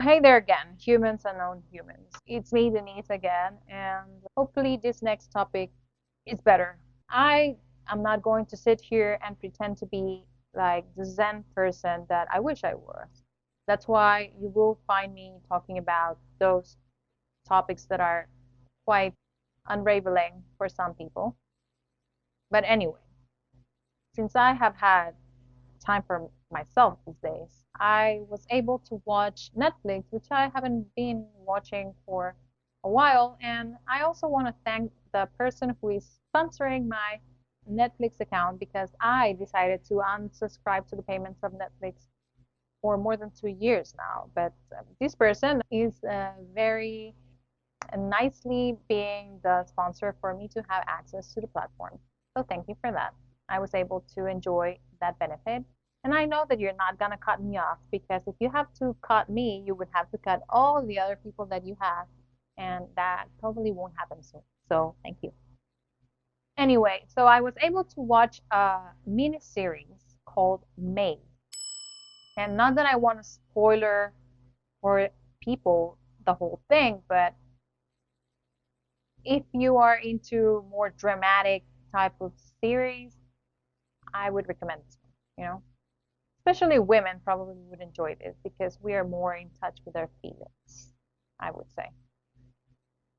Hey there again, humans unknown humans. It's me, Denise, again, and hopefully this next topic is better. I am not going to sit here and pretend to be like the Zen person that I wish I was. That's why you will find me talking about those topics that are quite unraveling for some people. But anyway, since I have had time for myself these days, I was able to watch Netflix, which I haven't been watching for a while. And I also want to thank the person who is sponsoring my Netflix account because I decided to unsubscribe to the payments of Netflix for more than 2 years now. But this person is very nicely being the sponsor for me to have access to the platform. So thank you for that. I was able to enjoy that benefit. And I know that you're not going to cut me off because if you have to cut me, you would have to cut all the other people that you have. And that probably won't happen soon. So thank you. Anyway, so I was able to watch a mini series called May. And not that I want to spoiler for people the whole thing, but if you are into more dramatic type of series, I would recommend this one, Especially women probably would enjoy this because we are more in touch with our feelings, I would say.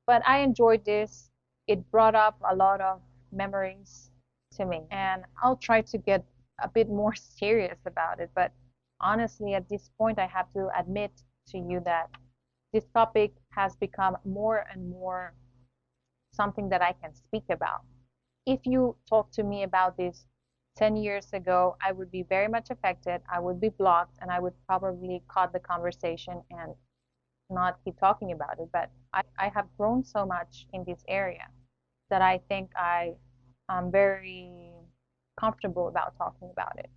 But I enjoyed this. It brought up a lot of memories to me, and I'll try to get a bit more serious about it. But honestly, at this point, I have to admit to you that this topic has become more and more something that I can speak about. If you talk to me about this 10 years ago, I would be very much affected. I would be blocked and I would probably cut the conversation and not keep talking about it. But I have grown so much in this area that I think I am very comfortable about talking about it.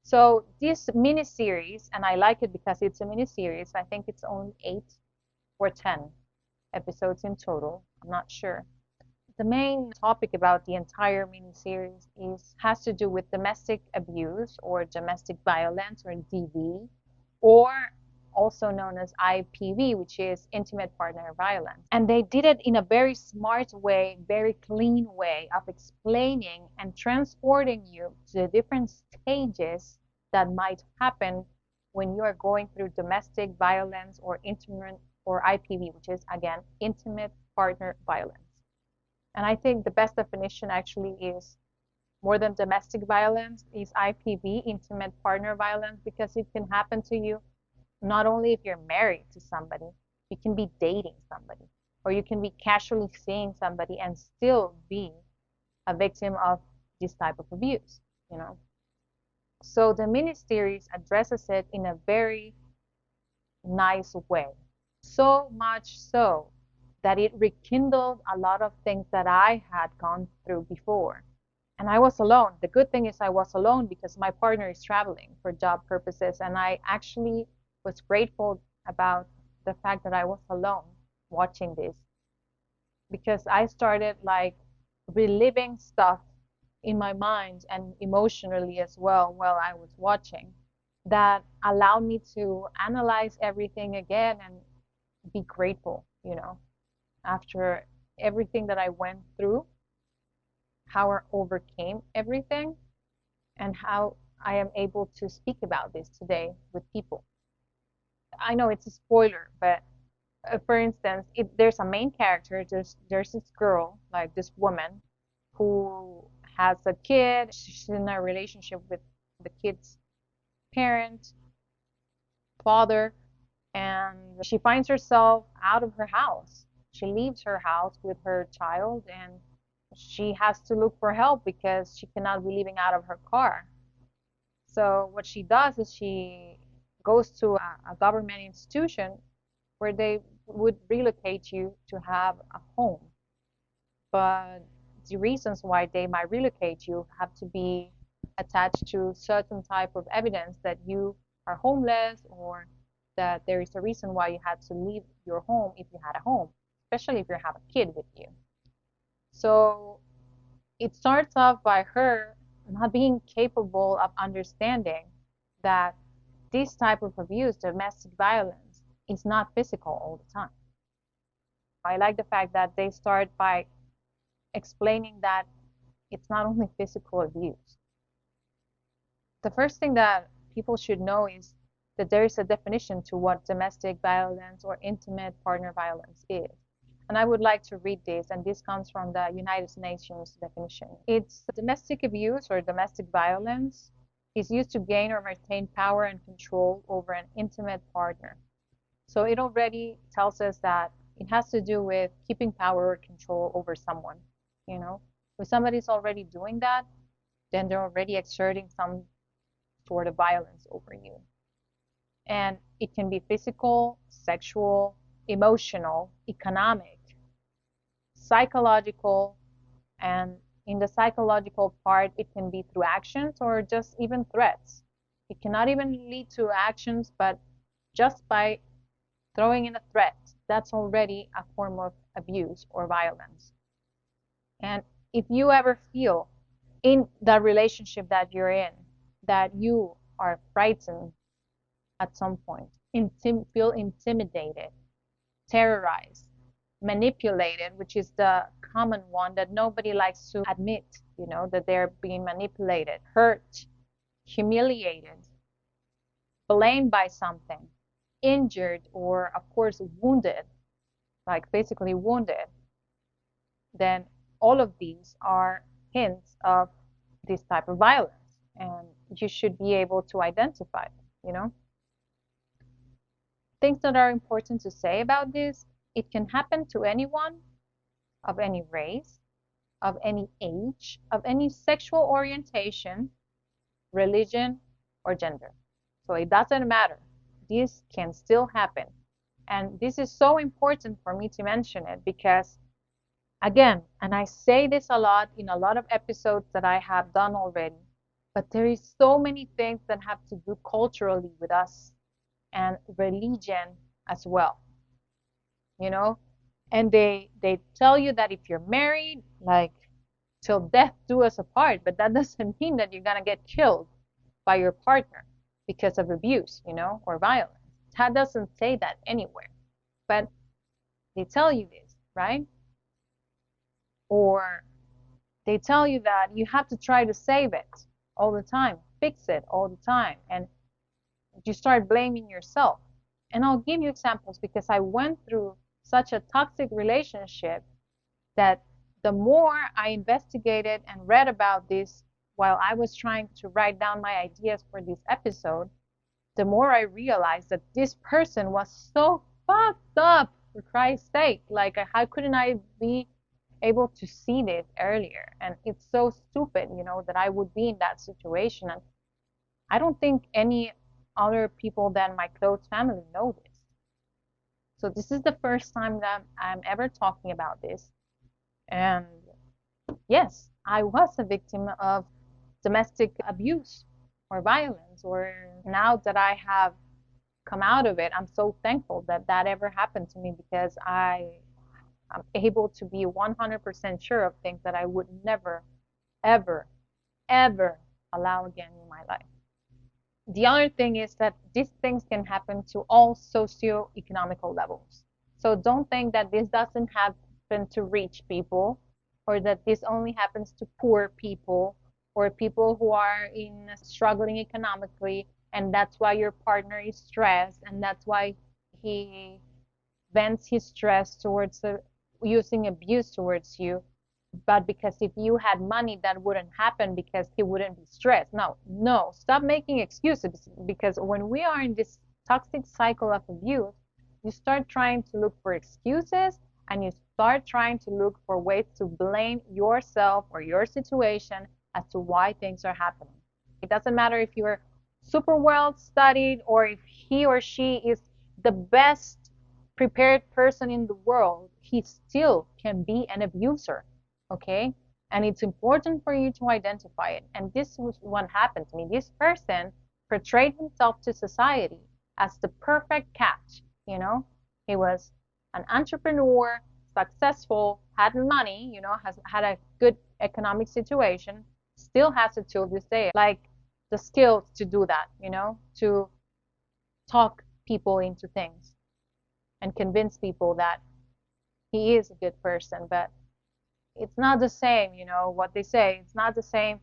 So this mini series, and I like it because it's a mini series, I think it's only 8 or 10 episodes in total. I'm not sure. The main topic about the entire miniseries has to do with domestic abuse or domestic violence or DV, or also known as IPV, which is intimate partner violence. And they did it in a very smart way, very clean way of explaining and transporting you to the different stages that might happen when you are going through domestic violence or intimate or IPV, which is again intimate partner violence. And I think the best definition actually is more than domestic violence is IPV, intimate partner violence, because it can happen to you not only if you're married to somebody, you can be dating somebody, or you can be casually seeing somebody and still be a victim of this type of abuse. So the miniseries addresses it in a very nice way. So much so that it rekindled a lot of things that I had gone through before. And I was alone. The good thing is I was alone because my partner is traveling for job purposes. And I actually was grateful about the fact that I was alone watching this because I started like reliving stuff in my mind and emotionally as well while I was watching that allowed me to analyze everything again and be grateful, after everything that I went through, how I overcame everything, and how I am able to speak about this today with people. I know it's a spoiler, but for instance, if there's a main character, there's this girl, like this woman, who has a kid. She's in a relationship with the kid's parent, father, and she finds herself out of her house. She leaves her house with her child and she has to look for help because she cannot be living out of her car. So what she does is she goes to a government institution where they would relocate you to have a home. But the reasons why they might relocate you have to be attached to certain type of evidence that you are homeless or that there is a reason why you had to leave your home if you had a home, especially if you have a kid with you. So it starts off by her not being capable of understanding that this type of abuse, domestic violence, is not physical all the time. I like the fact that they start by explaining that it's not only physical abuse. The first thing that people should know is that there is a definition to what domestic violence or intimate partner violence is. And I would like to read this, and this comes from the United Nations definition. It's domestic abuse or domestic violence is used to gain or maintain power and control over an intimate partner. So it already tells us that it has to do with keeping power or control over someone. You know, if somebody's already doing that, then they're already exerting some sort of violence over you. And it can be physical, sexual, emotional, economic, psychological, and in the psychological part, it can be through actions or just even threats. It cannot even lead to actions, but just by throwing in a threat, that's already a form of abuse or violence. And if you ever feel in the relationship that you're in that you are frightened at some point, feel intimidated, terrorized, manipulated, which is the common one that nobody likes to admit, that they're being manipulated, hurt, humiliated, blamed by something, injured, or of course wounded, like physically wounded, then all of these are hints of this type of violence, and you should be able to identify it. Things that are important to say about this: it can happen to anyone of any race, of any age, of any sexual orientation, religion, or gender. So it doesn't matter. This can still happen. And this is so important for me to mention it because, again, and I say this a lot in a lot of episodes that I have done already, but there is so many things that have to do culturally with us and religion as well. And they tell you that if you're married, like till death do us apart, but that doesn't mean that you're gonna get killed by your partner because of abuse, or violence. That doesn't say that anywhere, but they tell you this, right? Or they tell you that you have to try to save it all the time, fix it all the time, and you start blaming yourself. And I'll give you examples because I went through such a toxic relationship that the more I investigated and read about this while I was trying to write down my ideas for this episode, the more I realized that this person was so fucked up, for Christ's sake. Like, how couldn't I be able to see this earlier? And it's so stupid, that I would be in that situation. And I don't think any other people than my close family know this. So this is the first time that I'm ever talking about this. And yes, I was a victim of domestic abuse or violence. Or now that I have come out of it, I'm so thankful that that ever happened to me because I'm able to be 100% sure of things that I would never, ever, ever allow again in my life. The other thing is that these things can happen to all socio-economical levels. So don't think that this doesn't happen to rich people, or that this only happens to poor people, or people who are struggling economically, and that's why your partner is stressed, and that's why he vents his stress towards using abuse towards you. But because if you had money, that wouldn't happen because he wouldn't be stressed. No, stop making excuses, because when we are in this toxic cycle of abuse, you start trying to look for excuses, and you start trying to look for ways to blame yourself or your situation as to why things are happening. It doesn't matter if you're super well studied or if he or she is the best prepared person in the world, he still can be an abuser. Okay? And it's important for you to identify it. And this was what happened to me. This person portrayed himself to society as the perfect catch. He was an entrepreneur, successful, had money, has had a good economic situation, still has it till this day, like the skills to do that, to talk people into things and convince people that he is a good person. But it's not the same, what they say. It's not the same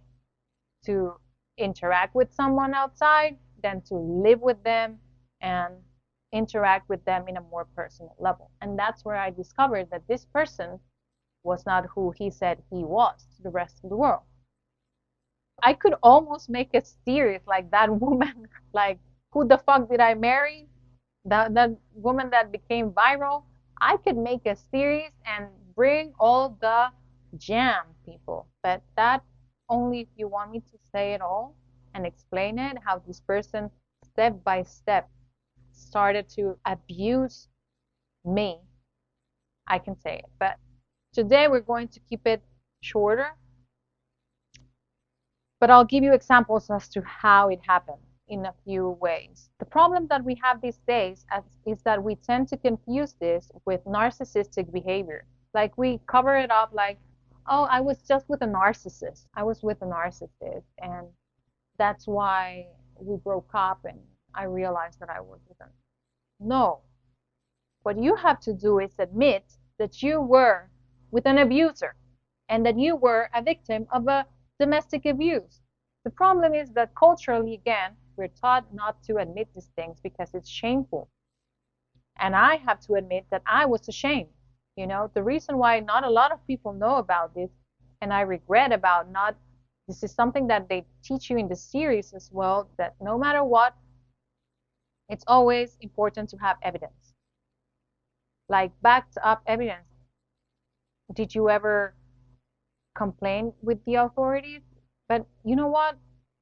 to interact with someone outside than to live with them and interact with them in a more personal level. And that's where I discovered that this person was not who he said he was to the rest of the world. I could almost make a series like that woman, like, who the fuck did I marry? That woman that became viral. I could make a series and bring all the jam, people. But that only if you want me to say it all and explain it, how this person step by step started to abuse me, I can say it. But today we're going to keep it shorter, but I'll give you examples as to how it happened in a few ways. The problem that we have these days is that we tend to confuse this with narcissistic behavior. Like, we cover it up like, oh, I was just with a narcissist. I was with a narcissist, and that's why we broke up and I realized that I was with him. No. What you have to do is admit that you were with an abuser and that you were a victim of a domestic abuse. The problem is that culturally, again, we're taught not to admit these things because it's shameful. And I have to admit that I was ashamed. The reason why not a lot of people know about this, and I regret about not, this is something that they teach you in the series as well, that no matter what, it's always important to have evidence. Like, backed up evidence. Did you ever complain with the authorities? But you know what?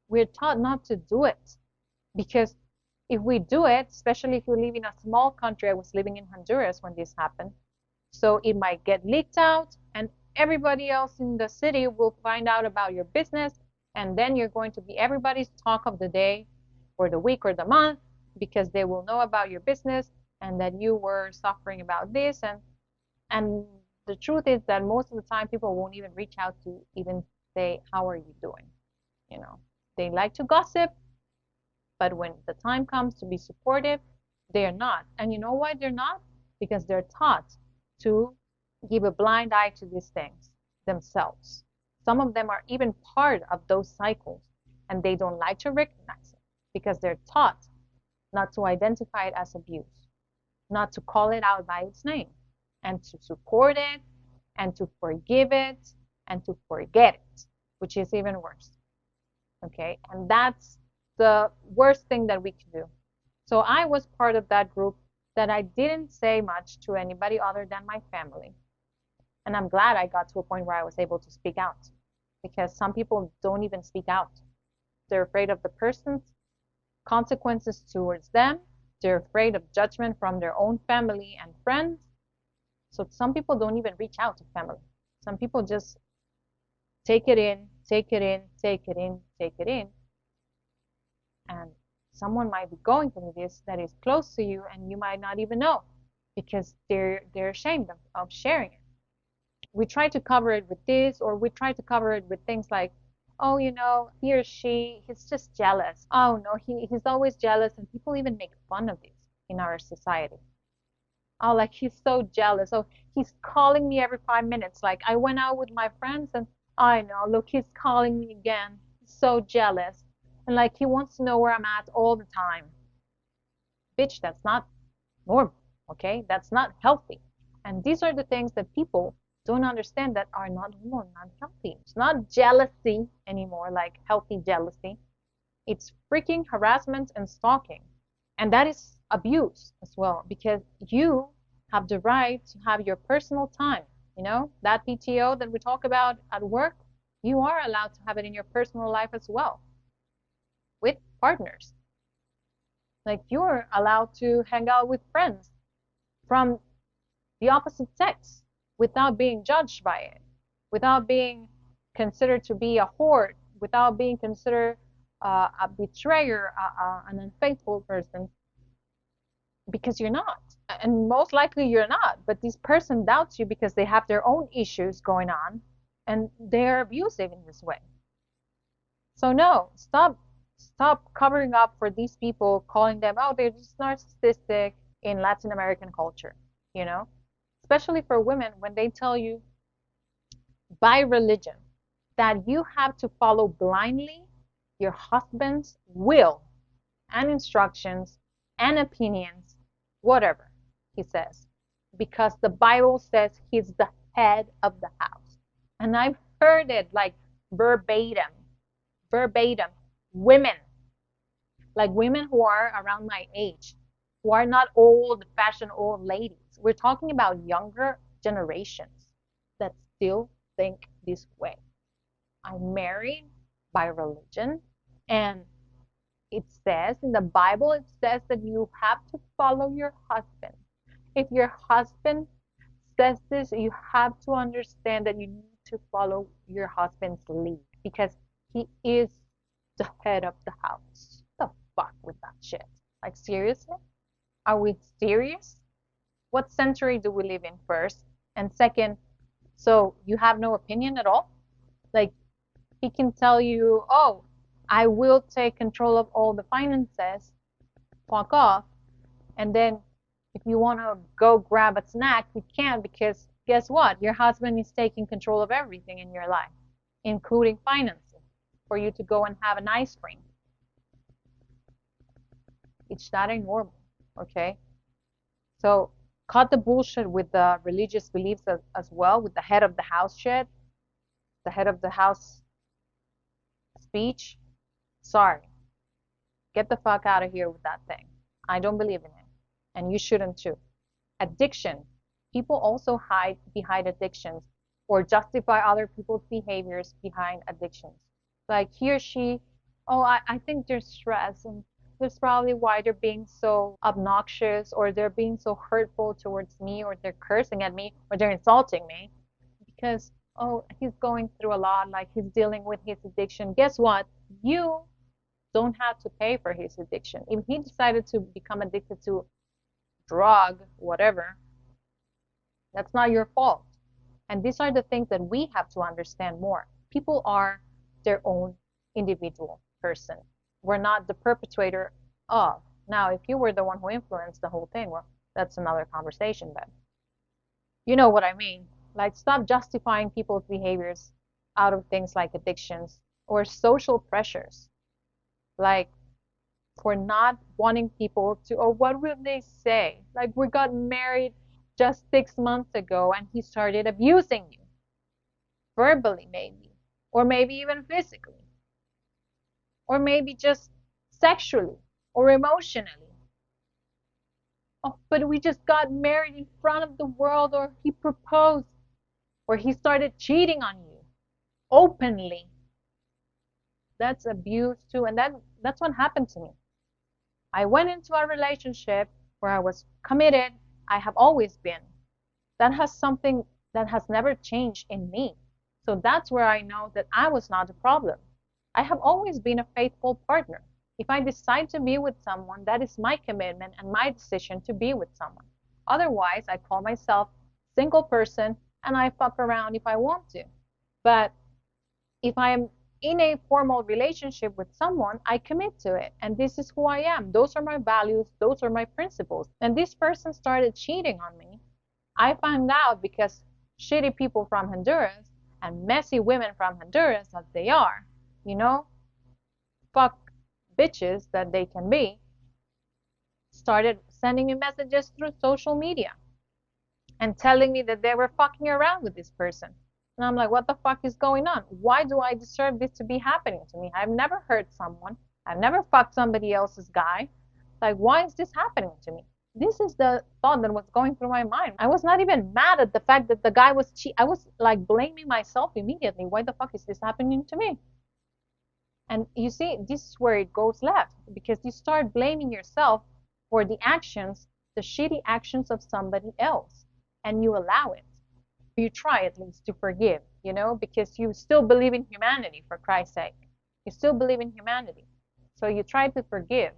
We're taught not to do it, because if we do it, especially if you live in a small country, I was living in Honduras when this happened, so it might get leaked out and everybody else in the city will find out about your business, and then you're going to be everybody's talk of the day or the week or the month, because they will know about your business and that you were suffering about this. And the truth is that most of the time people won't even reach out to even say, how are you doing? They like to gossip, but when the time comes to be supportive, they're not. And you know why they're not? Because they're taught to give a blind eye to these things themselves. Some of them are even part of those cycles, and they don't like to recognize it because they're taught not to identify it as abuse, not to call it out by its name, and to support it, and to forgive it, and to forget it, which is even worse. Okay, and that's the worst thing that we can do. So I was part of that group that I didn't say much to anybody other than my family. And I'm glad I got to a point where I was able to speak out, because some people don't even speak out. They're afraid of the person's consequences towards them. They're afraid of judgment from their own family and friends. So some people don't even reach out to family. Some people just take it in, take it in, take it in, take it in. And someone might be going through this that is close to you, and you might not even know, because they're ashamed of sharing it. We try to cover it with this, or we try to cover it with things like, oh, he or she, he's just jealous. Oh no, he's always jealous, and people even make fun of this in our society. Oh, like, he's so jealous. Oh, he's calling me every 5 minutes. Like, I went out with my friends, and I know, look, he's calling me again. He's so jealous. And like, he wants to know where I'm at all the time. Bitch, that's not normal, okay? That's not healthy. And these are the things that people don't understand that are not normal, not healthy. It's not jealousy anymore, like healthy jealousy. It's freaking harassment and stalking. And that is abuse as well, because you have the right to have your personal time. That PTO that we talk about at work, you are allowed to have it in your personal life as well, with partners. Like, you're allowed to hang out with friends from the opposite sex without being judged by it, without being considered to be a whore, without being considered a betrayer, an unfaithful person, because you're not. And most likely you're not, but this person doubts you because they have their own issues going on, and they're abusive in this way. So no, stop Stop covering up for these people, calling them, oh, they're just narcissistic in Latin American culture, you know? Especially for women, when they tell you by religion that you have to follow blindly your husband's will and instructions and opinions, whatever he says, because the Bible says he's the head of the house. And I've heard it like verbatim, verbatim. Women, like women who are around my age, who are not old fashioned old ladies. We're talking about younger generations that still think this way. I'm married by religion, and it says in the Bible, it says that you have to follow your husband. If your husband says this, you have to understand that you need to follow your husband's lead because he is the head of the house. The fuck with that shit? Like, seriously? Are we serious? What century do we live in, first? And second, so you have no opinion at all? Like, he can tell you, oh, I will take control of all the finances, fuck off. And then if you want to go grab a snack, you can, because guess what? Your husband is taking control of everything in your life, including finances, for you to go and have an ice cream. It's not normal, okay? So cut the bullshit with the religious beliefs as well, with the head of the house shit, the head of the house speech. Sorry. Get the fuck out of here with that thing. I don't believe in it. And you shouldn't too. Addiction. People also hide behind addictions or justify other people's behaviors behind addictions. Like he or she, oh, I think they're stressed and that's probably why they're being so obnoxious or they're being so hurtful towards me or they're cursing at me or they're insulting me because, oh, he's going through a lot, like he's dealing with his addiction. Guess what? You don't have to pay for his addiction. If he decided to become addicted to drug, whatever, that's not your fault. And these are the things that we have to understand more. People are their own individual person. We're not the perpetrator of. Now, if you were the one who influenced the whole thing, well, that's another conversation, but you know what I mean. Like, stop justifying people's behaviors out of things like addictions or social pressures. Like, for not wanting people to, oh, what will they say? Like, we got married just 6 months ago and he started abusing you. Verbally, maybe. Or maybe even physically. Or maybe just sexually or emotionally. Oh, but we just got married in front of the world, or he proposed, or he started cheating on you openly. That's abuse too, and that's what happened to me. I went into a relationship where I was committed. I have always been. That has something that has never changed in me. So that's where I know that I was not the problem. I have always been a faithful partner. If I decide to be with someone, that is my commitment and my decision to be with someone. Otherwise, I call myself single person and I fuck around if I want to. But if I am in a formal relationship with someone, I commit to it. And this is who I am. Those are my values. Those are my principles. And this person started cheating on me. I found out because shitty people from Honduras and messy women from Honduras, as they are, you know, fuck bitches that they can be, started sending me messages through social media and telling me that they were fucking around with this person. And I'm like, what the fuck is going on? Why do I deserve this to be happening to me? I've never hurt someone. I've never fucked somebody else's guy. Like, why is this happening to me? This is the thought that was going through my mind. I was not even mad at the fact that the guy was I was like blaming myself immediately. Why the fuck is this happening to me? And you see, this is where it goes left, because you start blaming yourself for the actions, the shitty actions of somebody else, and you allow it. You try at least to forgive, you know, because you still believe in humanity, for Christ's sake. You still believe in humanity. So you try to forgive.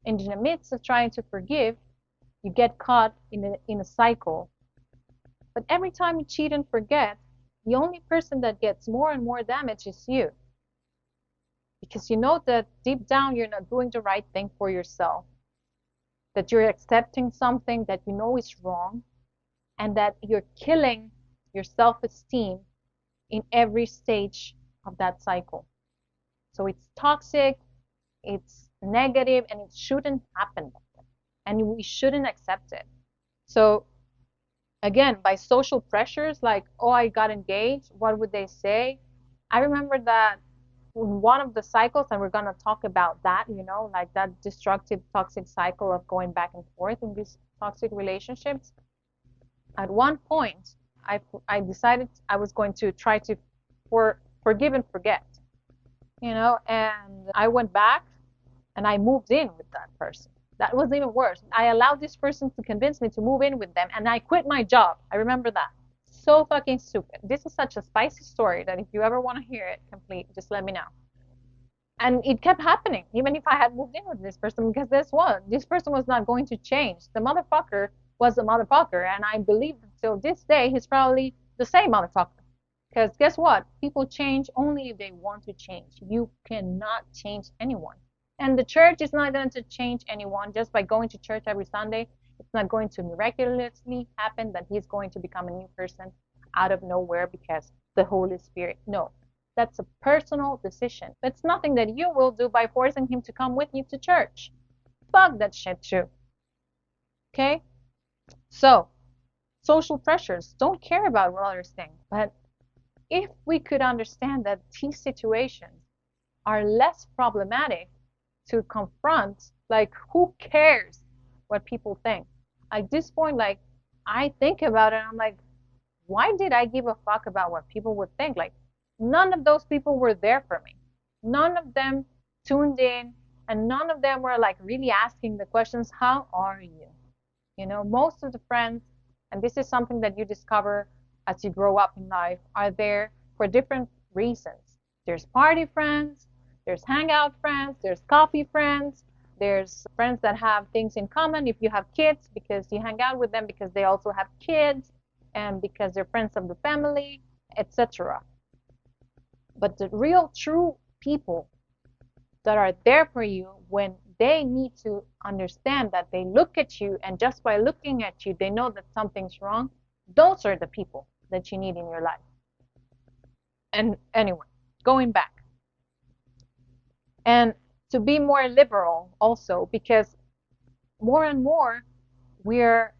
And in the midst of trying to forgive, you get caught in a cycle. But every time you cheat and forget, the only person that gets more and more damage is you. because you know that deep down you're not doing the right thing for yourself, that you're accepting something that you know is wrong, and that you're killing your self-esteem in every stage of that cycle. So it's toxic, it's negative, and it shouldn't happen. And we shouldn't accept it. So again, by social pressures, like, oh, I got engaged, what would they say? I remember that in one of the cycles, and we're going to talk about that, like that destructive, toxic cycle of going back and forth in these toxic relationships. At one point, I decided I was going to try to forgive and forget, and I went back and I moved in with that person. That was even worse. I allowed this person to convince me to move in with them, and I quit my job. I remember that. So fucking stupid. This is such a spicy story that if you ever want to hear it complete, just let me know. And it kept happening, even if I had moved in with this person, because this person was not going to change. The motherfucker was a motherfucker, and I believe till this day he's probably the same motherfucker. Because guess what? People change only if they want to change. You cannot change anyone. And the church is not going to change anyone just by going to church every Sunday. It's not going to miraculously happen that he's going to become a new person out of nowhere because the Holy Spirit. No, that's a personal decision. It's nothing that you will do by forcing him to come with you to church. Fuck that shit too. Okay? So, social pressures don't care about what others think. But if we could understand that these situations are less problematic to confront, like, who cares what people think? At this point, like, I think about it, I'm like, why did I give a fuck about what people would think? Like, none of those people were there for me. None of them tuned in, and none of them were like really asking the questions, how are you? Most of the friends, and this is something that you discover as you grow up in life, are there for different reasons. There's party friends, there's hangout friends, there's coffee friends, there's friends that have things in common if you have kids because you hang out with them because they also have kids and because they're friends of the family, etc. But the real true people that are there for you when they need to understand that they look at you and just by looking at you they know that something's wrong, those are the people that you need in your life. And anyway, going back, and to be more liberal also, because more and more we're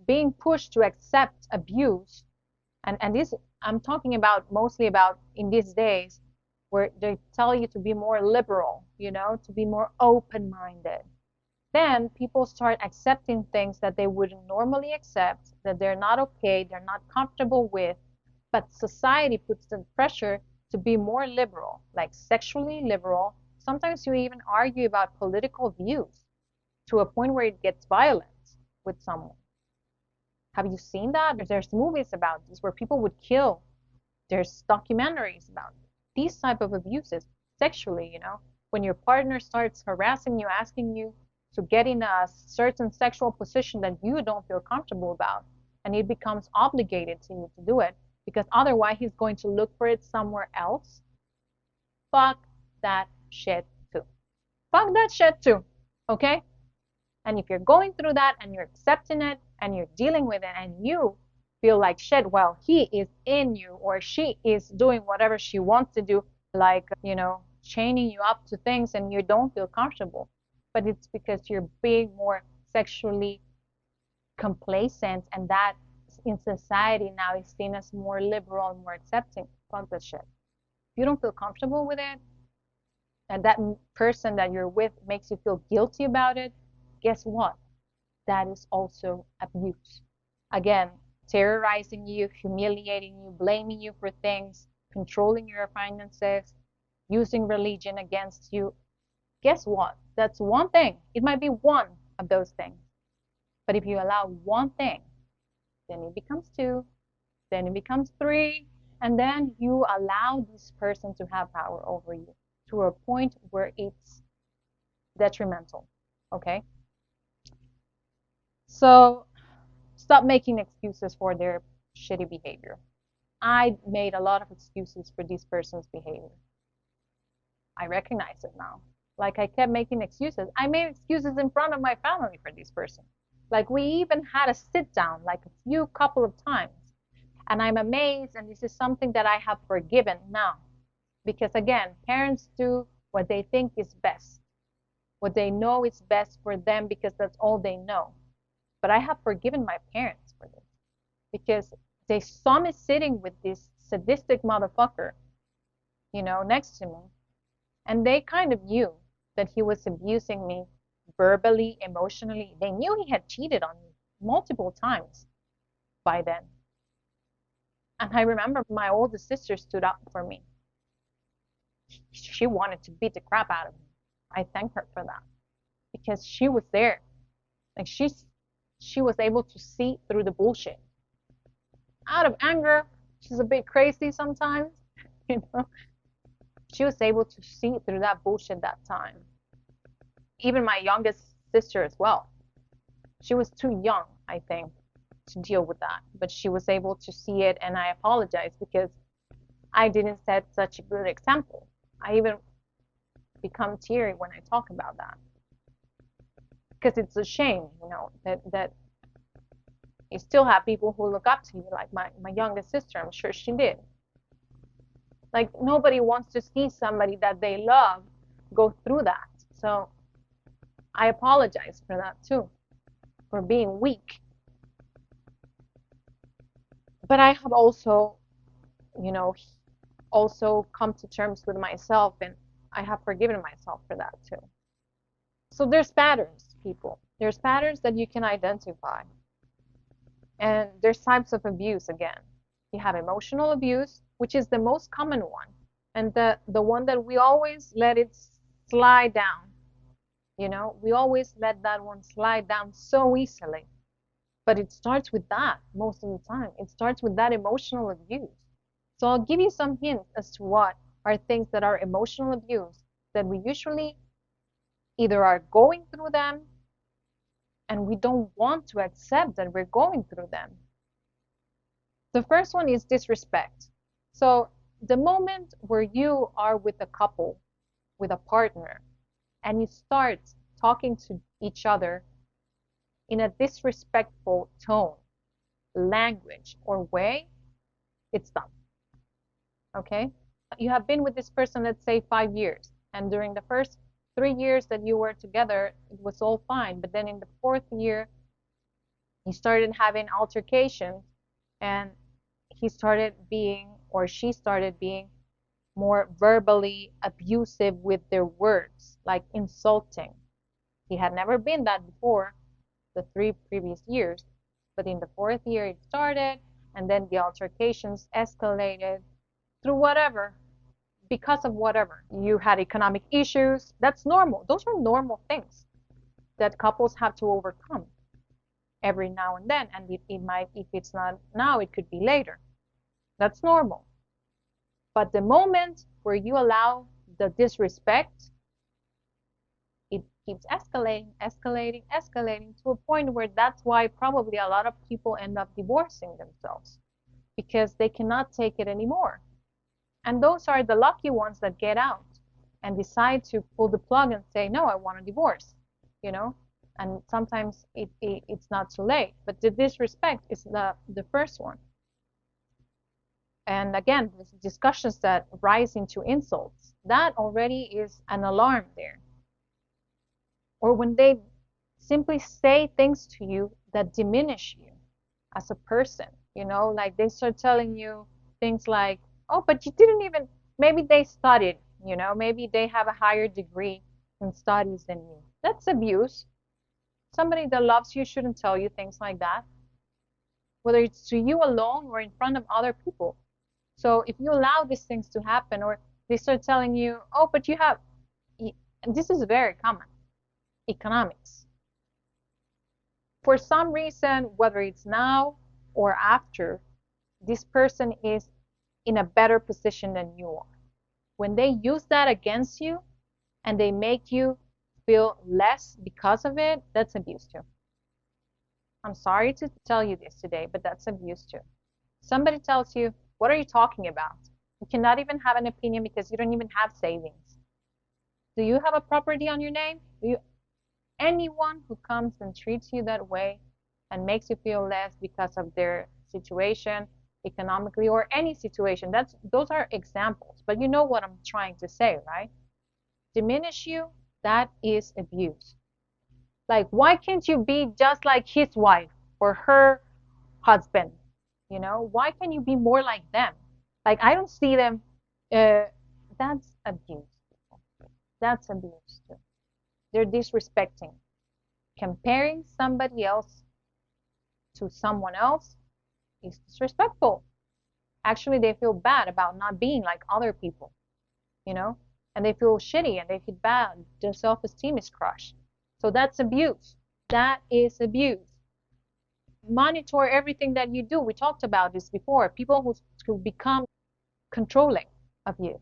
being pushed to accept abuse, and this I'm talking about mostly about in these days where they tell you to be more liberal, to be more open-minded. Then people start accepting things that they wouldn't normally accept, that they're not okay, they're not comfortable with, but society puts the pressure to be more liberal, like sexually liberal. Sometimes you even argue about political views to a point where it gets violent with someone. Have you seen that? There's movies about this where people would kill. There's documentaries about these type of abuses sexually, when your partner starts harassing you, asking you to get in a certain sexual position that you don't feel comfortable about, and it becomes obligated to you to do it because otherwise he's going to look for it somewhere else. Fuck that shit too. Fuck that shit too. Okay? And if you're going through that and you're accepting it and you're dealing with it and you feel like shit, well, he is in you or she is doing whatever she wants to do, like, chaining you up to things and you don't feel comfortable. But it's because you're being more sexually complacent, and that in society now is seen as more liberal and more accepting. Fuck that shit. If you don't feel comfortable with it, and that person that you're with makes you feel guilty about it, guess what? That is also abuse. Again, terrorizing you, humiliating you, blaming you for things, controlling your finances, using religion against you. Guess what? That's one thing. It might be one of those things. But if you allow one thing, then it becomes two, then it becomes three, and then you allow this person to have power over you to a point where it's detrimental. Okay? So stop making excuses for their shitty behavior. I made a lot of excuses for this person's behavior. I recognize it now. Like I kept making excuses. I made excuses in front of my family for this person. Like we even had a sit down like a few couple of times. And I'm amazed, and this is something that I have forgiven now. Because again, parents do what they think is best, what they know is best for them because that's all they know. But I have forgiven my parents for this because they saw me sitting with this sadistic motherfucker, next to me. And they kind of knew that he was abusing me verbally, emotionally. They knew he had cheated on me multiple times by then. And I remember my oldest sister stood up for me. She wanted to beat the crap out of me. I thank her for that because she was there. Like she was able to see through the bullshit. Out of anger, she's a bit crazy sometimes, you know. She was able to see through that bullshit that time. Even my youngest sister as well. She was too young, I think, to deal with that, but she was able to see it, and I apologize because I didn't set such a good example. I even become teary when I talk about that because it's a shame, that you still have people who look up to you, like my youngest sister. I'm sure she did. Like nobody wants to see somebody that they love go through that. So I apologize for that too, for being weak. But I have also, also come to terms with myself, and I have forgiven myself for that too. So there's patterns, people. There's patterns that you can identify. And there's types of abuse again. You have emotional abuse, which is the most common one, and the one that we always let it slide down. We always let that one slide down so easily. But it starts with that most of the time. It starts with that emotional abuse. So I'll give you some hints as to what are things that are emotional abuse that we usually either are going through them and we don't want to accept that we're going through them. The first one is disrespect. So the moment where you are with a couple, with a partner, and you start talking to each other in a disrespectful tone, language, or way, it's done. Okay? You have been with this person, let's say 5 years, and during the first 3 years that you were together, it was all fine. But then in the 4th year, you started having altercations, and he started being, or she started being, more verbally abusive with their words, like insulting. He had never been that before the 3 previous years, but in the 4th year it started, and then the altercations escalated through whatever, because of whatever. You had economic issues. That's normal. Those are normal things that couples have to overcome every now and then, and if it's not now, it could be later. That's normal. But the moment where you allow the disrespect, it keeps escalating, escalating, escalating to a point where that's why probably a lot of people end up divorcing themselves because they cannot take it anymore. And those are the lucky ones that get out and decide to pull the plug and say, no, I want a divorce, and sometimes it's not too late. But the disrespect is the first one. And again, there's discussions that rise into insults. That already is an alarm there. Or when they simply say things to you that diminish you as a person, like they start telling you things like, oh, but you didn't even, maybe they studied, maybe they have a higher degree in studies than you. That's abuse. Somebody that loves you shouldn't tell you things like that, whether it's to you alone or in front of other people. So if you allow these things to happen, or they start telling you, oh, but you have, and this is very common, economics. For some reason, whether it's now or after, this person is in a better position than you are. When they use that against you and they make you feel less because of it, that's abuse too. I'm sorry to tell you this today, but that's abuse too. Somebody tells you, what are you talking about? You cannot even have an opinion because you don't even have savings. Do you have a property on your name? Anyone who comes and treats you that way and makes you feel less because of their situation economically or any situation, those are examples. But you know what I'm trying to say, right? Diminish you, that is abuse. Like, why can't you be just like his wife or her husband? Why can't you be more like them? Like, I don't see them. Uh, that's abuse. That's abuse too. They're disrespecting. Comparing somebody else to someone else is disrespectful. Actually, they feel bad about not being like other people, you know, and they feel shitty and they feel bad. Their self-esteem is crushed. So that's abuse. That is abuse. Monitor everything that you do. We talked about this before. People who become controlling of you,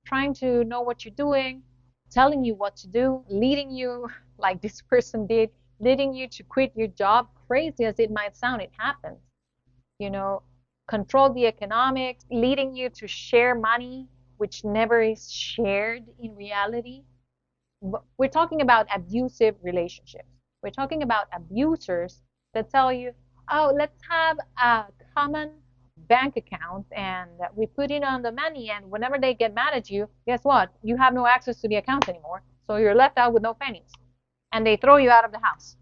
trying to know what you're doing, telling you what to do, leading you, like this person did, leading you to quit your job. Crazy as it might sound, it happens. You know, control the economics, leading you to share money, which never is shared in reality. We're talking about abusive relationships. We're talking about abusers that tell you, oh, let's have a common bank account and we put in on the money. And whenever they get mad at you, guess what? You have no access to the account anymore. So you're left out with no pennies. And they throw you out of the house.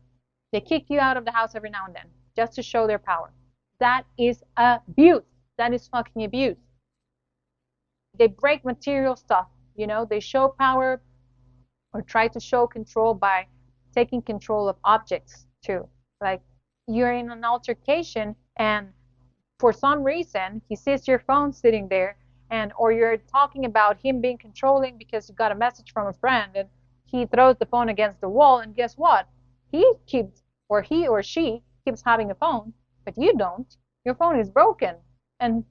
They kick you out of the house every now and then just to show their power. That is abuse. That is fucking abuse. They break material stuff. They show power or try to show control by taking control of objects too. Like, you're in an altercation and for some reason he sees your phone sitting there, and or you're talking about him being controlling because you got a message from a friend and he throws the phone against the wall, and guess what? He or she keeps having a phone, but you don't. Your phone is broken and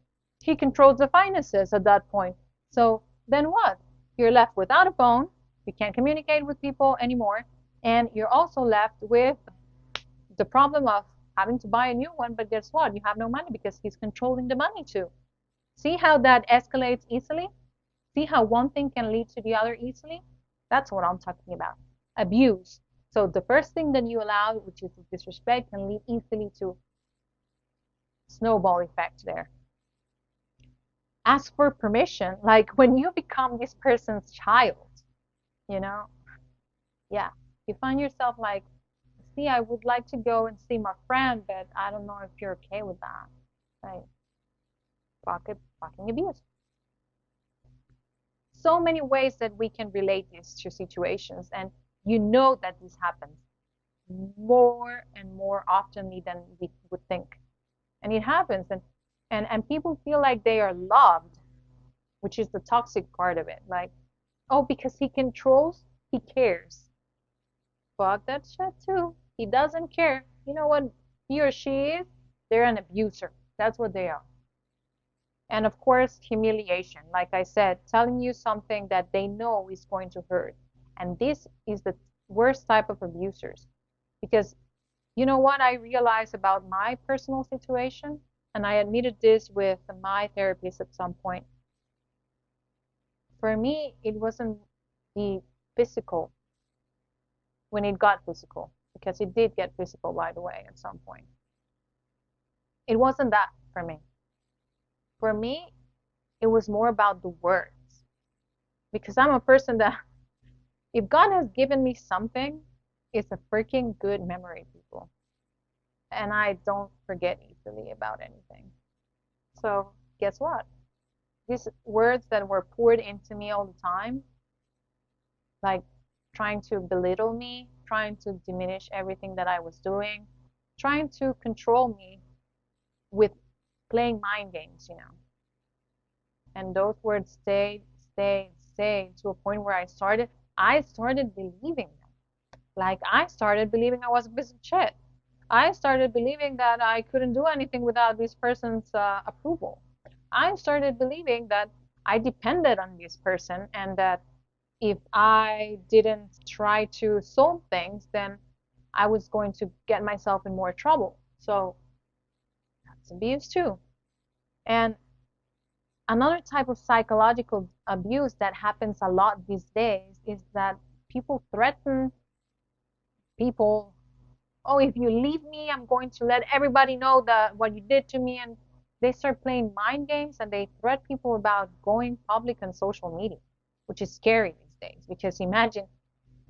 he controls the finances at that point. So then what? You're left without a phone. You can't communicate with people anymore, and you're also left with the problem of having to buy a new one. But guess what? You have no money because he's controlling the money too. See how that escalates easily? See how one thing can lead to the other easily? That's what I'm talking about. Abuse. So the first thing that you allow, which is disrespect, can lead easily to snowball effect there. Ask for permission. Like, when you become this person's child, you know, yeah, you find yourself like, see, I would like to go and see my friend, but I don't know if you're okay with that. Right? Fucking abuse. So many ways that we can relate this to situations, and you know that this happens more and more oftenly than we would think. And it happens, and people feel like they are loved, which is the toxic part of it. Like, oh, because he controls, he cares. Fuck that shit too. He doesn't care. You know what he or she is? They're an abuser. That's what they are. And of course, humiliation. Like I said, telling you something that they know is going to hurt. And this is the worst type of abusers. Because you know what I realized about my personal situation? And I admitted this with my therapist at some point. For me, it wasn't the physical when it got physical, because it did get physical, by the way, at some point. It wasn't that for me. For me, it was more about the words. Because I'm a person that, if God has given me something, it's a freaking good memory, people. And I don't forget easily about anything. So, guess what? These words that were poured into me all the time, like trying to belittle me, trying to diminish everything that I was doing, trying to control me with playing mind games. And those words stayed to a point where I started believing them. Like, I started believing I was a piece of shit. I started believing that I couldn't do anything without this person's approval. I started believing that I depended on this person, and that if I didn't try to solve things, then I was going to get myself in more trouble. So that's abuse too. And Another type of psychological abuse that happens a lot these days is that people threaten people. Oh, if you leave me, I'm going to let everybody know that what you did to me. And they start playing mind games and they threat people about going public on social media, which is scary these days. Because imagine,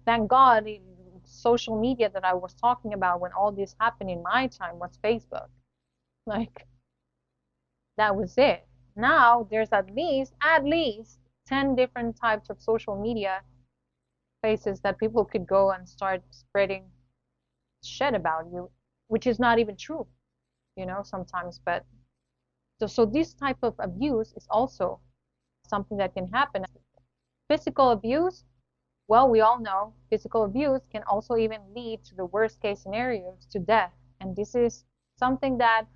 thank God, social media that I was talking about when all this happened in my time was Facebook. Like, that was it. Now there's at least 10 different types of social media places that people could go and start spreading shit about you, which is not even true, sometimes. But so this type of abuse is also something that can happen. Physical abuse, well, we all know physical abuse can also even lead to the worst case scenarios, to death. And this is something that's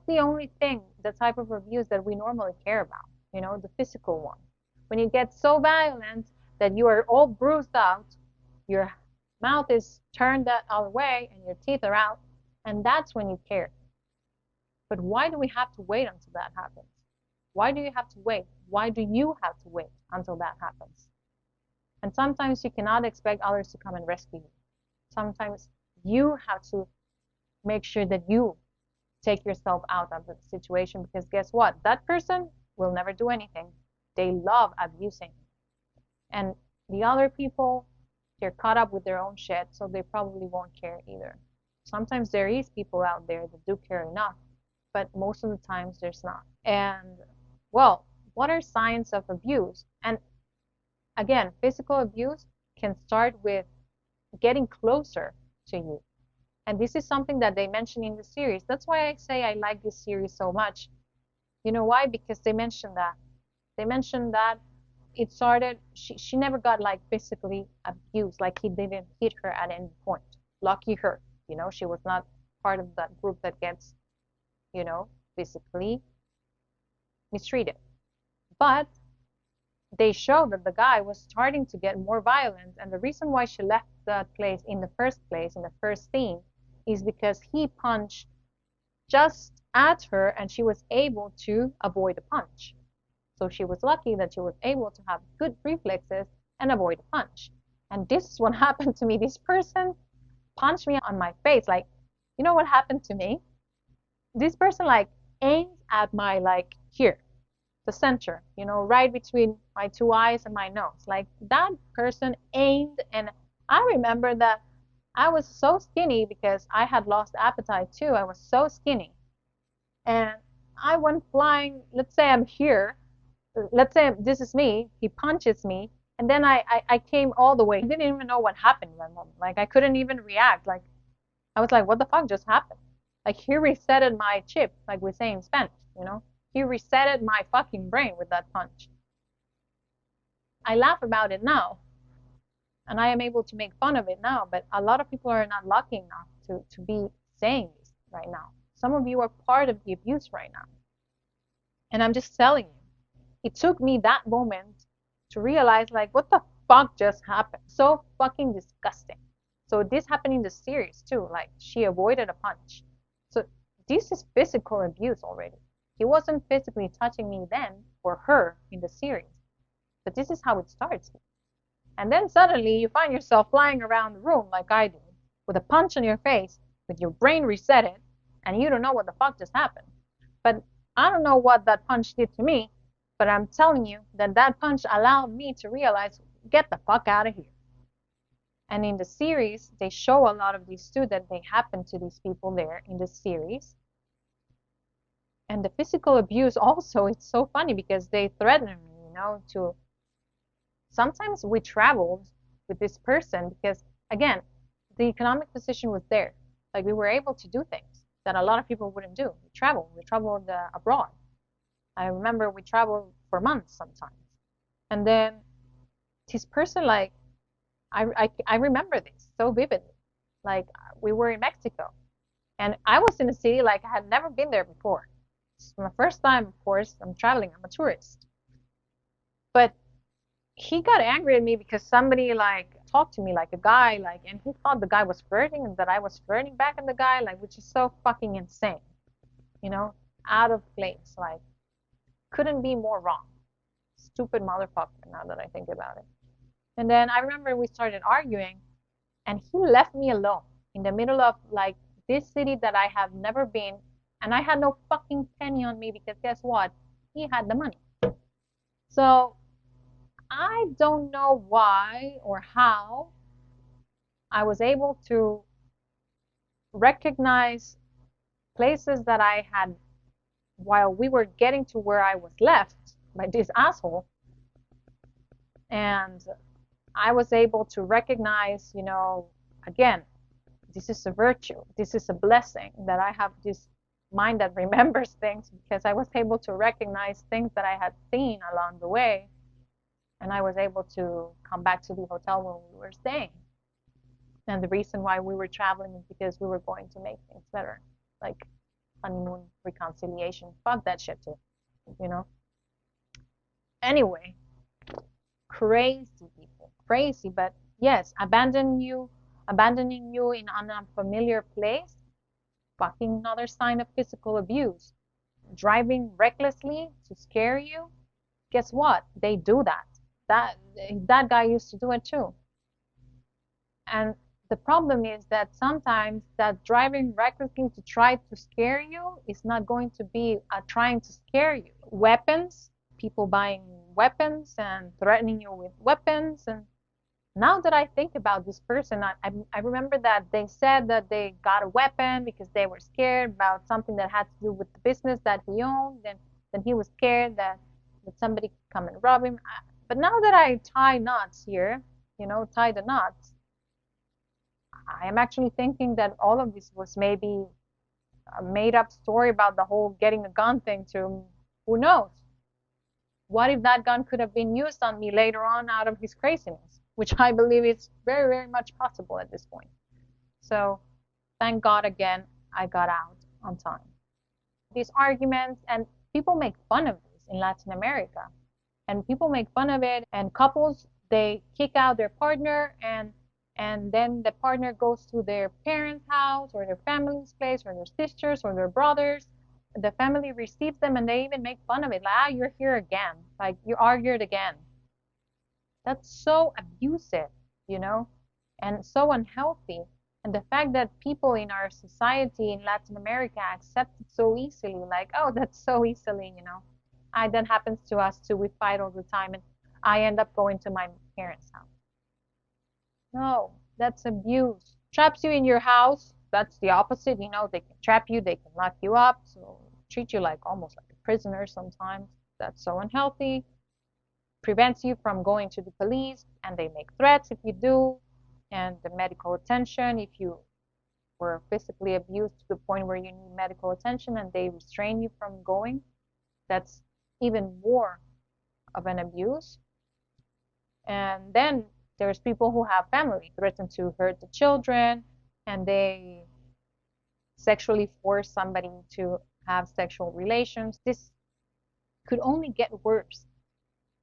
the only thing, the type of abuse that we normally care about, the physical one. When you get so violent that you are all bruised out, your mouth is turned that other way and your teeth are out, and that's when you care. But why do we have to wait until that happens? Why do you have to wait? Why do you have to wait until that happens? And sometimes you cannot expect others to come and rescue you. Sometimes you have to make sure that you take yourself out of the situation, because guess what? That person will never do anything. They love abusing. And the other people, they're caught up with their own shit, so they probably won't care either. Sometimes there is people out there that do care enough, but most of the times there's not. And well, what are signs of abuse? And again, physical abuse can start with getting closer to you. And this is something that they mention in the series. That's why I say I like this series so much. You know why? Because they mentioned that. They mentioned that it started, she never got like physically abused, like he didn't hit her at any point. Lucky her. She was not part of that group that gets, physically mistreated. But they showed that the guy was starting to get more violent, and the reason why she left that place in the first place, in the first scene, is because he punched just at her and she was able to avoid a punch. So she was lucky that she was able to have good reflexes and avoid a punch. And this is what happened to me. This person punched me on my face. Like, you know what happened to me? This person like aimed at my like here, the center, right between my two eyes and my nose. Like that person aimed, and I remember that I was so skinny because I had lost appetite too. I was so skinny. And I went flying. Let's say I'm here. Let's say this is me. He punches me. And then I came all the way. I didn't even know what happened in that moment. Like I couldn't even react. Like I was like, what the fuck just happened? Like he resetted my chip, like we say in Spanish. He resetted my fucking brain with that punch. I laugh about it now, and I am able to make fun of it now, but a lot of people are not lucky enough to be saying this right now. Some of you are part of the abuse right now. And I'm just telling you, it took me that moment to realize, like, what the fuck just happened? So fucking disgusting. So this happened in the series too. Like, she avoided a punch. So this is physical abuse already. He wasn't physically touching me then, or her in the series. But this is how it starts. And then suddenly you find yourself flying around the room like I do, with a punch on your face, with your brain resetted, and you don't know what the fuck just happened. But I don't know what that punch did to me, but I'm telling you that that punch allowed me to realize, get the fuck out of here. And in the series, they show a lot of these too, that they happen to these people there in the series. And the physical abuse also, it's so funny because they threaten me, to sometimes we traveled with this person because, again, the economic position was there. Like we were able to do things that a lot of people wouldn't do. We traveled abroad. I remember we traveled for months sometimes. And then this person, like, I remember this so vividly. Like we were in Mexico and I was in a city like I had never been there before. It's my first time, of course, I'm traveling, I'm a tourist. But he got angry at me because somebody like talked to me like a guy, like, and he thought the guy was flirting and that I was flirting back at the guy, like, which is so fucking insane, out of place. Like Couldn't be more wrong. Stupid motherfucker, now that I think about it. And then I remember we started arguing, and he left me alone in the middle of like this city that I have never been, and I had no fucking penny on me because guess what? He had the money. So I don't know why or how I was able to recognize places that I had while we were getting to where I was left by this asshole. And I was able to recognize, again, this is a virtue. This is a blessing that I have this mind that remembers things because I was able to recognize things that I had seen along the way. And I was able to come back to the hotel where we were staying. And the reason why we were traveling is because we were going to make things better, like honeymoon reconciliation. Fuck that shit too, you know? Anyway, crazy people, crazy. But yes, abandoning you in an unfamiliar place, fucking another sign of physical abuse. Driving recklessly to scare you, guess what? They do that. That guy used to do it too. And the problem is that sometimes that driving recklessly to try to scare you is not going to be trying to scare you. Weapons, people buying weapons and threatening you with weapons. And now that I think about this person, I remember that they said that they got a weapon because they were scared about something that had to do with the business that he owned. And then he was scared that somebody could come and rob him. But now that I tie knots here, tie the knots, I am actually thinking that all of this was maybe a made up story about the whole getting a gun thing too. Who knows? What if that gun could have been used on me later on out of his craziness, which I believe is very, very much possible at this point. So thank God again, I got out on time. These arguments, and people make fun of this in Latin America, and people make fun of it, and couples, they kick out their partner, and then the partner goes to their parents' house or their family's place or their sisters or their brothers. The family receives them and they even make fun of it. Like, you're here again. Like, you argued again. That's so abusive, and so unhealthy. And the fact that people in our society in Latin America accept it so easily, like, oh, that's so easily, that happens to us too. We fight all the time, and I end up going to my parents' house. No, that's abuse. Traps you in your house, that's the opposite. They can trap you, they can lock you up, so treat you like almost like a prisoner sometimes. That's so unhealthy. Prevents you from going to the police, and they make threats if you do, and the medical attention if you were physically abused to the point where you need medical attention and they restrain you from going. That's even more of an abuse. And then there's people who have family, threaten to hurt the children, and they sexually force somebody to have sexual relations. This could only get worse.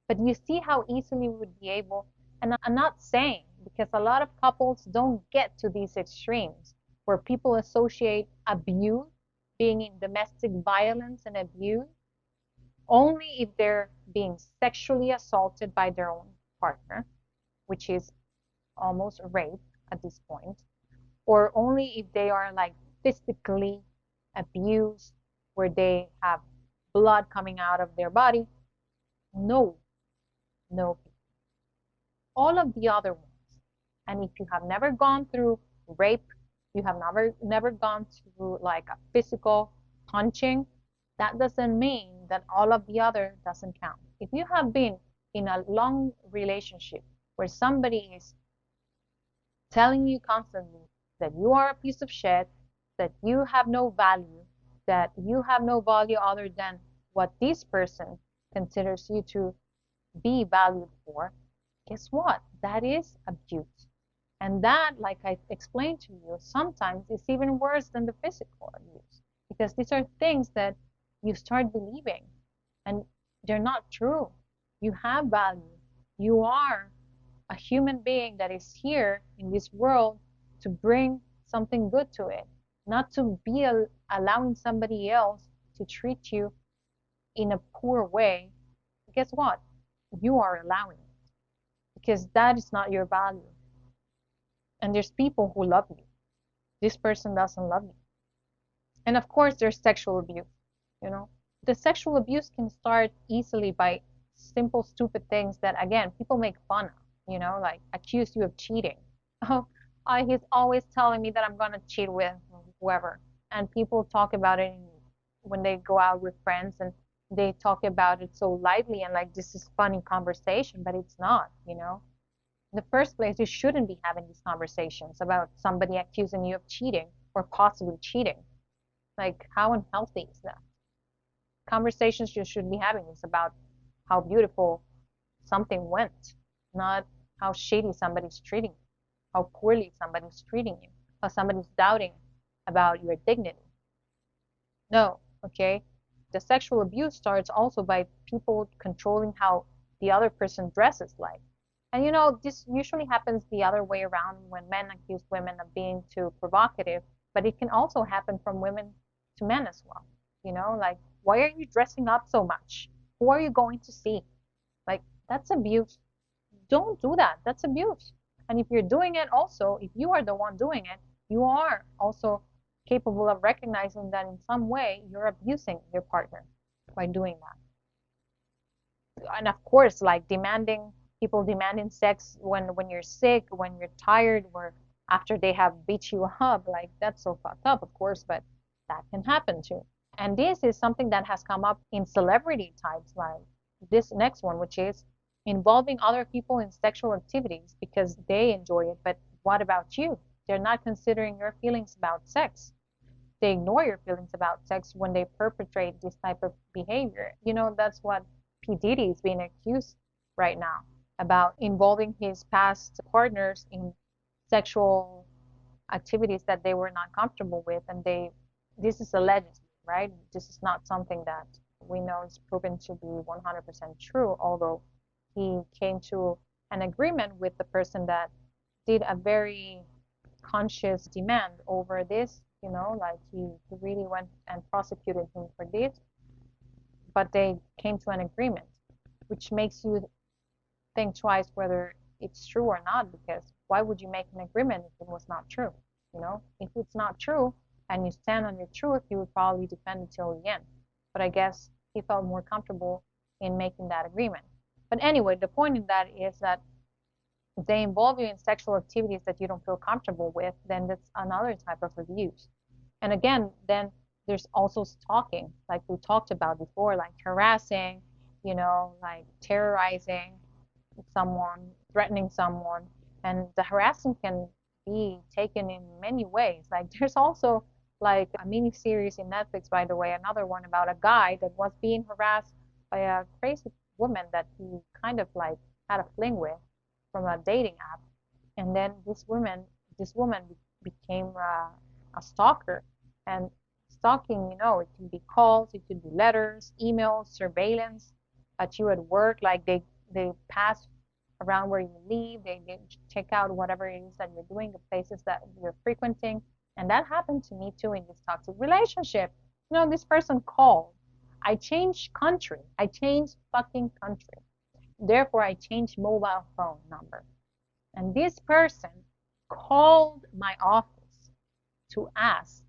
But you see how easily we would be able, and I'm not saying, because a lot of couples don't get to these extremes where people associate abuse, being in domestic violence and abuse, only if they're being sexually assaulted by their own partner, which is almost rape at this point, or only if they are like physically abused where they have blood coming out of their body. No, no. All of the other ones. And if you have never gone through rape, you have never gone through like a physical punching, that doesn't mean that all of the other doesn't count. If you have been in a long relationship where somebody is telling you constantly that you are a piece of shit, that you have no value, that you have no value other than what this person considers you to be valued for, guess what? That is abuse. And that, like I explained to you, sometimes is even worse than the physical abuse, because these are things that you start believing and they're not true. You have value. You are a human being that is here in this world to bring something good to it, not to be allowing somebody else to treat you in a poor way, guess what? You are allowing it because that is not your value. And there's people who love you. This person doesn't love you. And of course, there's sexual abuse, you know. The sexual abuse can start easily by simple, stupid things that, again, people make fun of, like accuse you of cheating. Oh, he's always telling me that I'm going to cheat with whoever. And people talk about it when they go out with friends and they talk about it so lightly and like this is funny conversation, but it's not. In the first place, you shouldn't be having these conversations about somebody accusing you of cheating or possibly cheating. Like, how unhealthy is that? Conversations you should be having is about how beautiful something went, not how shady somebody's treating you, how poorly somebody's treating you, how somebody's doubting about your dignity. No, okay? The sexual abuse starts also by people controlling how the other person dresses like. And this usually happens the other way around when men accuse women of being too provocative, but it can also happen from women to men as well. Like, why are you dressing up so much? Who are you going to see? Like, that's abuse. Don't do that. That's abuse. And if you're doing it also, if you are the one doing it, you are also capable of recognizing that in some way you're abusing your partner by doing that. And of course, like people demanding sex when you're sick, when you're tired, or after they have beat you up, like that's so fucked up, of course, but that can happen too. And this is something that has come up in celebrity types, like this next one, which is involving other people in sexual activities because they enjoy it. But what about you? They're not considering your feelings about sex. They ignore your feelings about sex when they perpetrate this type of behavior. That's what P. Diddy is being accused right now about involving his past partners in sexual activities that they were not comfortable with. And this is alleged, right? This is not something that we know is proven to be 100% true, although he came to an agreement with the person that did a very conscious demand over this, like he really went and prosecuted him for this, but they came to an agreement, which makes you think twice whether it's true or not, because why would you make an agreement if it was not true? If it's not true and you stand on your truth, you would probably defend it till the end. But I guess he felt more comfortable in making that agreement. But anyway, the point in that is that if they involve you in sexual activities that you don't feel comfortable with, then that's another type of abuse. And again, then there's also stalking, like we talked about before, like harassing, like terrorizing someone, threatening someone. And the harassing can be taken in many ways. Like there's also like a mini series in Netflix, by the way, another one about a guy that was being harassed by a crazy woman that he kind of like had a fling with from a dating app. And then this woman became a stalker. And stalking, it can be calls, it could be letters, emails, surveillance at you at work. Like they pass around where you live, they check out whatever it is that you're doing, the places that you're frequenting. And that happened to me too in this toxic relationship. This person called. I changed country. I changed fucking country. Therefore, I changed mobile phone number. And this person called my office to ask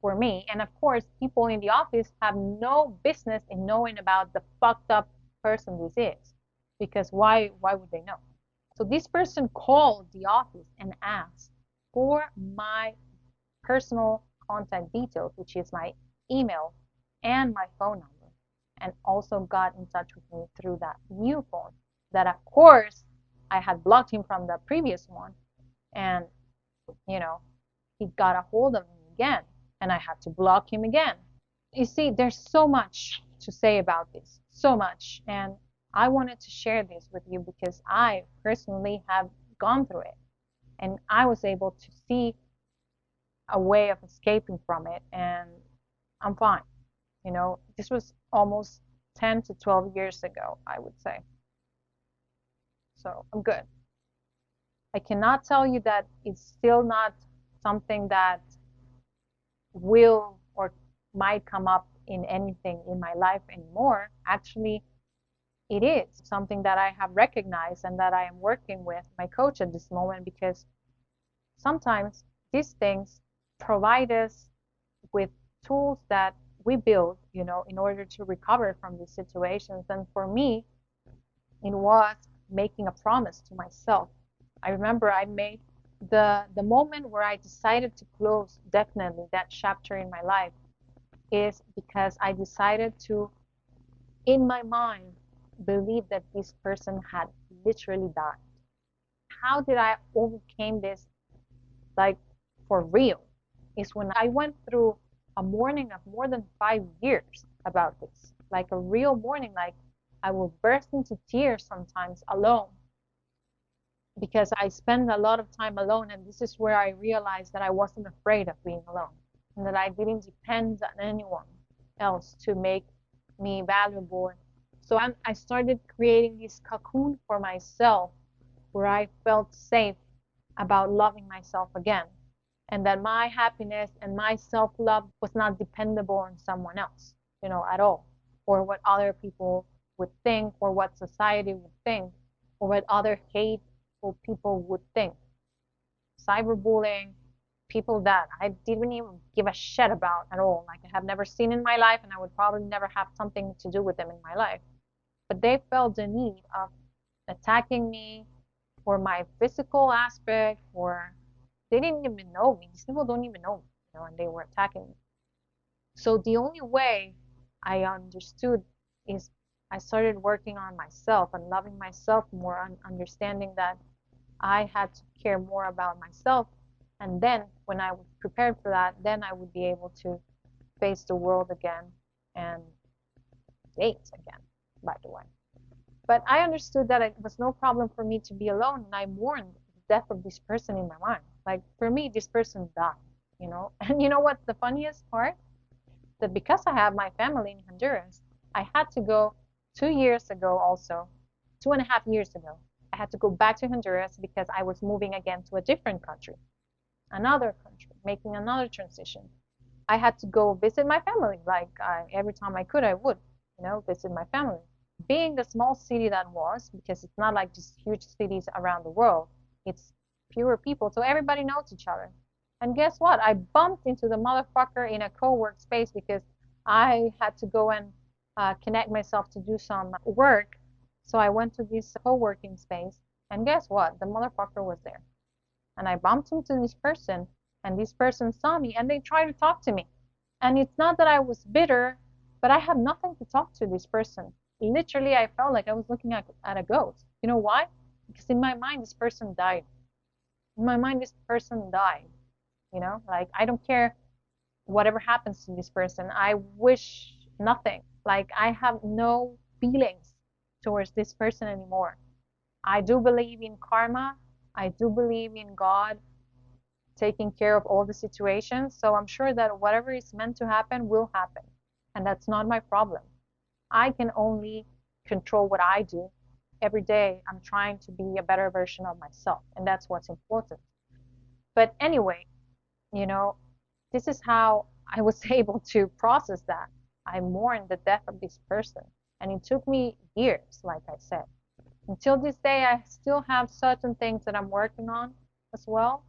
for me. And of course, people in the office have no business in knowing about the fucked up person this is. Because why would they know? So this person called the office and asked for my personal contact details, which is my email and my phone number, and also got in touch with me through that new phone that, of course, I had blocked him from the previous one. And, he got a hold of me again, and I had to block him again. You see, there's so much to say about this, so much. And I wanted to share this with you because I personally have gone through it, and I was able to see a way of escaping from it, and I'm fine. This was almost 10 to 12 years ago, I would say. So I'm good. I cannot tell you that it's still not something that will or might come up in anything in my life anymore. Actually, it is something that I have recognized and that I am working with my coach at this moment, because sometimes these things provide us with tools that we build, in order to recover from these situations. And for me, it was making a promise to myself. I remember I made the moment where I decided to close definitely that chapter in my life is because I decided to, in my mind, believe that this person had literally died. How did I overcame this, like, for real? Is when I went through a mourning of more than 5 years about this, like a real mourning, like I will burst into tears sometimes alone, because I spend a lot of time alone, and this is where I realized that I wasn't afraid of being alone, and that I didn't depend on anyone else to make me valuable. So I started creating this cocoon for myself where I felt safe about loving myself again, and that my happiness and my self-love was not dependable on someone else, at all, or what other people would think, or what society would think, or what other hateful people would think. Cyberbullying, people that I didn't even give a shit about at all, like I have never seen in my life, and I would probably never have something to do with them in my life. But they felt the need of attacking me for my physical aspect, or they didn't even know me. These people don't even know me, and they were attacking me. So the only way I understood is I started working on myself and loving myself more, and understanding that I had to care more about myself. And then when I was prepared for that, then I would be able to face the world again and date again, by the way. But I understood that it was no problem for me to be alone, and I mourned the death of this person in my mind. Like, for me, this person died. And you know what's the funniest part? That because I have my family in Honduras, I had to go 2 years ago also, 2.5 years ago, I had to go back to Honduras because I was moving again to a different country, another country, making another transition. I had to go visit my family. Like, every time I could, I would, visit my family. Being the small city that was, because it's not like just huge cities around the world, it's fewer people, so everybody knows each other. And guess what? I bumped into the motherfucker in a co-work space because I had to go and connect myself to do some work. So I went to this co-working space, and guess what? The motherfucker was there. And I bumped into this person, and this person saw me, and they tried to talk to me. And it's not that I was bitter, but I had nothing to talk to this person. Literally, I felt like I was looking at a ghost. You know why? Because in my mind, this person died. In my mind, this person died. Like, I don't care whatever happens to this person. I wish nothing. Like, I have no feelings towards this person anymore. I do believe in karma. I do believe in God taking care of all the situations. So I'm sure that whatever is meant to happen will happen. And that's not my problem. I can only control what I do. Every day, I'm trying to be a better version of myself. And that's what's important. But anyway, this is how I was able to process that. I mourned the death of this person. And it took me years, like I said. Until this day, I still have certain things that I'm working on as well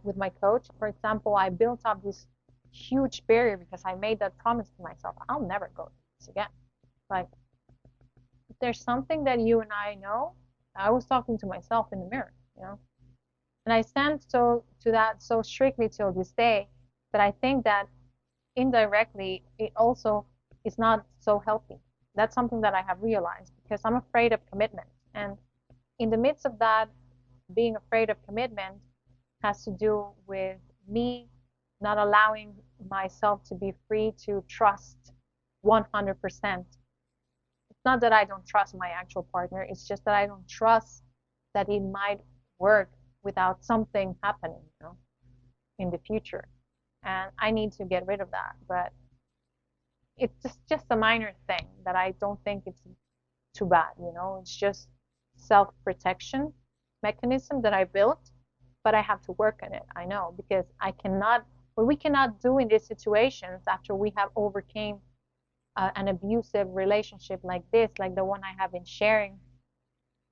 with my coach. For example, I built up this huge barrier because I made that promise to myself. I'll never go through this again. Like, if there's something that you and I know, I was talking to myself in the mirror. And I stand to that so strictly till this day that I think that indirectly it also is not so healthy. That's something that I have realized because I'm afraid of commitment. And in the midst of that, being afraid of commitment has to do with me not allowing myself to be free to trust 100%. It's not that I don't trust my actual partner, it's just that I don't trust that it might work without something happening, in the future. And I need to get rid of that. But it's just a minor thing that I don't think it's too bad, It's just self-protection mechanism that I built, but I have to work on it. I know, because what we cannot do in these situations after we have overcame an abusive relationship like this, like the one I have been sharing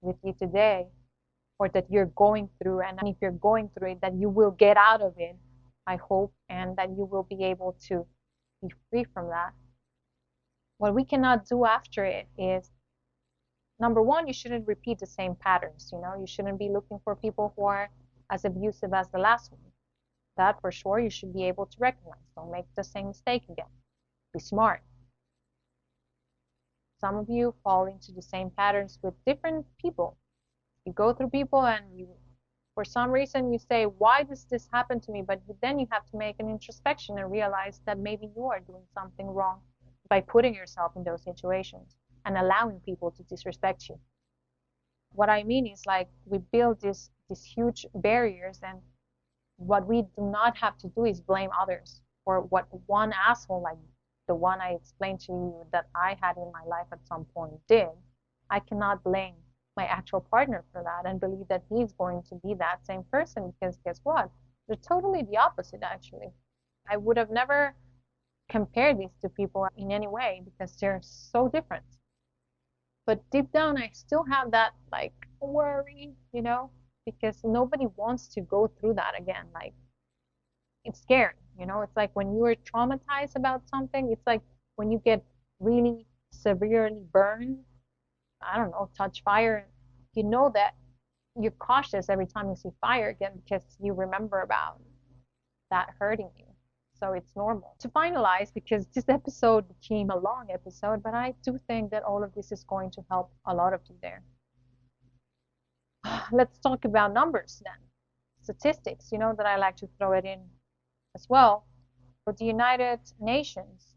with you today, or that you're going through, and if you're going through it, that you will get out of it, I hope, and that you will be able to be free from that. What we cannot do after it is, number one, you shouldn't repeat the same patterns. You shouldn't be looking for people who are as abusive as the last one. That for sure you should be able to recognize. Don't make the same mistake again. Be smart. Some of you fall into the same patterns with different people. You go through people and for some reason you say, why does this happen to me? But then you have to make an introspection and realize that maybe you are doing something wrong by putting yourself in those situations and allowing people to disrespect you. What I mean is, like, we build these huge barriers, and what we do not have to do is blame others for what one asshole, like the one I explained to you that I had in my life at some point, did. I cannot blame my actual partner for that and believe that he's going to be that same person, because guess what? They're totally the opposite, actually. I would have never compared these two people in any way because they're so different. But deep down, I still have that, like, worry, because nobody wants to go through that again. Like, it's scary, It's like when you are traumatized about something, it's like when you get really severely burned, I don't know, touch fire, that you're cautious every time you see fire again because you remember about that hurting you. So it's normal. To finalize, because this episode became a long episode, but I do think that all of this is going to help a lot of you there. Let's talk about numbers then. Statistics, that I like to throw it in as well. But the United Nations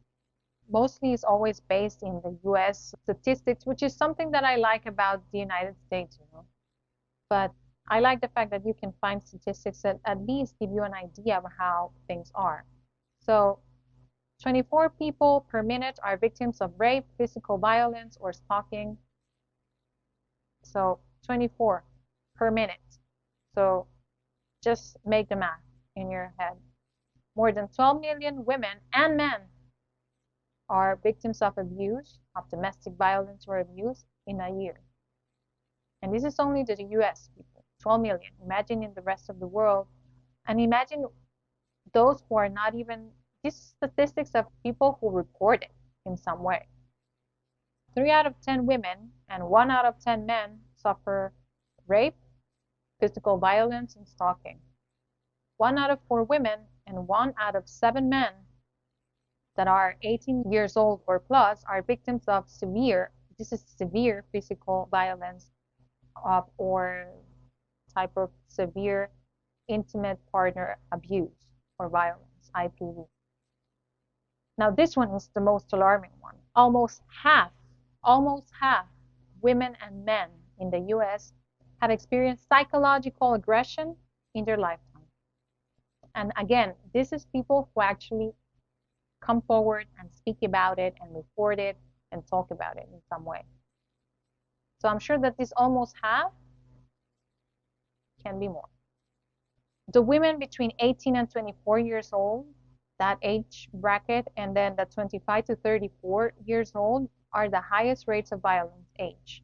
mostly is always based in the US statistics, which is something that I like about the United States, But I like the fact that you can find statistics that at least give you an idea of how things are. So 24 people per minute are victims of rape, physical violence, or stalking. So 24 per minute. So just make the math in your head. More than 12 million women and men are victims of abuse, of domestic violence or abuse in a year. And this is only the US people, 12 million. Imagine in the rest of the world. And imagine those who are not even, these statistics of people who report it in some way. 3 out of 10 women and 1 out of 10 men suffer rape, physical violence, and stalking. 1 out of 4 women and 1 out of 7 men that are 18 years old or plus are victims of severe physical violence or type of severe intimate partner abuse or violence, IPV. Now this one is the most alarming one. Almost half women and men in the US have experienced psychological aggression in their lifetime. And again, this is people who actually come forward and speak about it and report it and talk about it in some way. So I'm sure that this almost half can be more. The women between 18 and 24 years old, that age bracket, and then the 25 to 34 years old are the highest rates of violence age.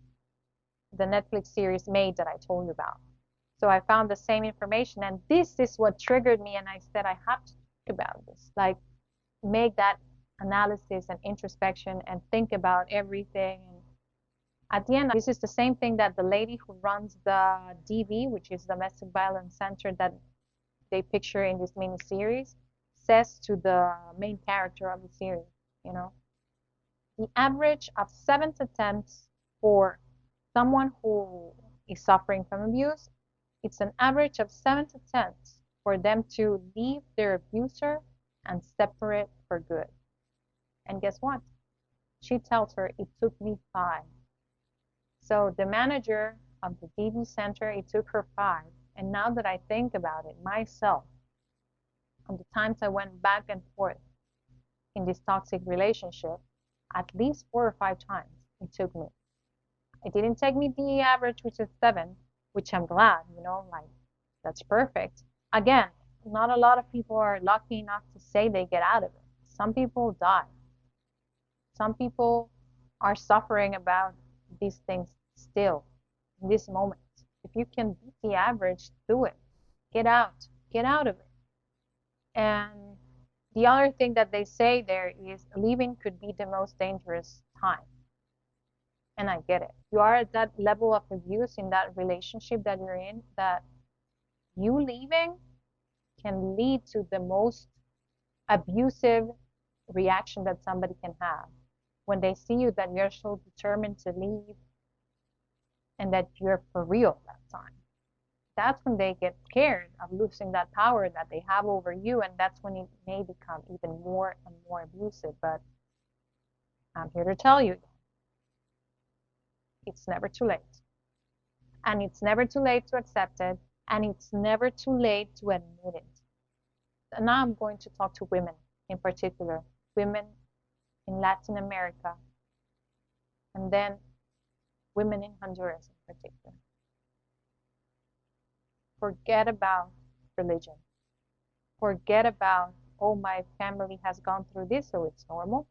The Netflix series Made that I told you about. So I found the same information, and this is what triggered me, and I said I have to talk about this. Like, make that analysis and introspection and think about everything. And at the end, this is the same thing that the lady who runs the DV, which is Domestic Violence Center that they picture in this mini series, says to the main character of the series, the average of 7 attempts for someone who is suffering from abuse, it's an average of 7 attempts for them to leave their abuser and separate for good. And guess what? She tells her it took me 5. So the manager of the DV center, it took her 5. And now that I think about it myself, on the times I went back and forth in this toxic relationship, at least 4 or 5 times it took me. It didn't take me the average, which is 7, which I'm glad, like, that's perfect. Again, not a lot of people are lucky enough to say they get out of it. Some people die. Some people are suffering about these things still in this moment. If you can beat the average, do it. Get out of it. And the other thing that they say there is leaving could be the most dangerous time. And I get it. You are at that level of abuse in that relationship that you're in, that you leaving can lead to the most abusive reaction that somebody can have. When they see you that you're so determined to leave and that you're for real that time, that's when they get scared of losing that power that they have over you, and that's when it may become even more and more abusive. But I'm here to tell you, it's never too late. And it's never too late to accept it, and it's never too late to admit it. And now I'm going to talk to women in particular, women in Latin America, and then women in Honduras in particular. Forget about religion. Forget about, oh, my family has gone through this, so it's normal.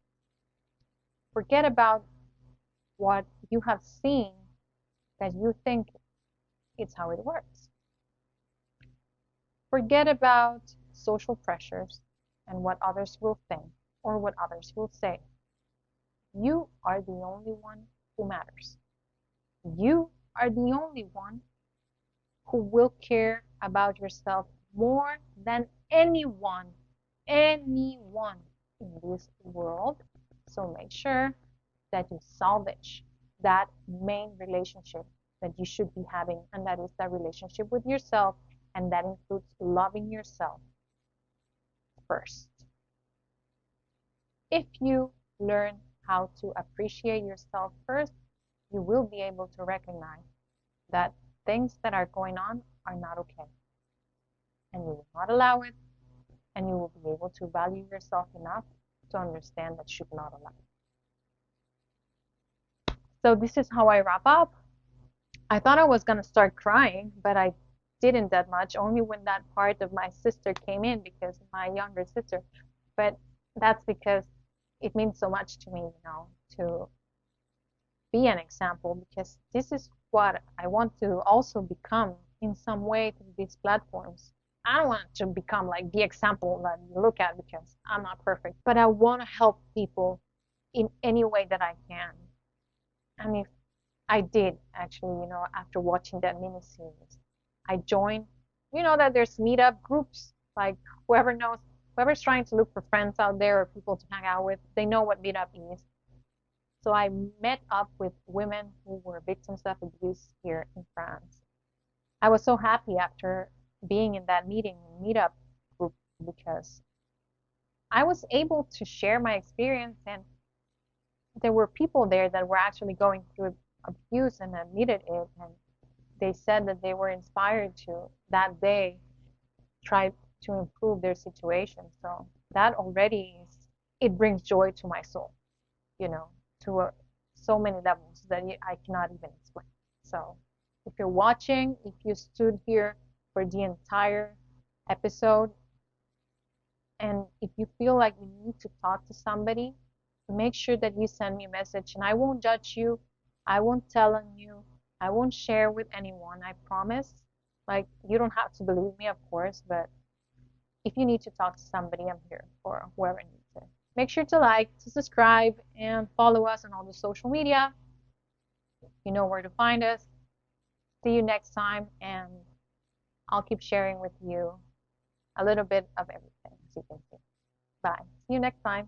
Forget about what you have seen that you think it's how it works. Forget about social pressures and what others will think or what others will say. You are the only one who matters. You are the only one who will care about yourself more than anyone in this world. So make sure that you salvage that main relationship that you should be having, and that is that relationship with yourself, and that includes loving yourself first. If you learn how to appreciate yourself first, you will be able to recognize that things that are going on are not okay, and you will not allow it, and you will be able to value yourself enough to understand that you should not allow it. So this is how I wrap up. I thought I was going to start crying, but I didn't that much, only when that part of my sister came in, because my younger sister. But that's because it means so much to me, to be an example, because this is what I want to also become in some way through these platforms. I don't want to become like the example that you look at, because I'm not perfect, but I want to help people in any way that I can. And if I did actually, after watching that miniseries, I joined, that there's meetup groups, like whoever's trying to look for friends out there or people to hang out with, they know what meetup is. So I met up with women who were victims of abuse here in France. I was so happy after being in that meetup group, because I was able to share my experience, and there were people there that were actually going through abuse and admitted it, and they said that they were inspired to that day try to improve their situation. So that already it brings joy to my soul, to so many levels that I cannot even explain. So if you're watching, if you stood here for the entire episode, and if you feel like you need to talk to somebody, make sure that you send me a message, and I won't judge you. I won't tell on you. I won't share with anyone, I promise. Like, you don't have to believe me, of course, but if you need to talk to somebody, I'm here for whoever needs it. Make sure to like, to subscribe, and follow us on all the social media. You know where to find us. See you next time, and I'll keep sharing with you a little bit of everything, as you can see. Bye. See you next time.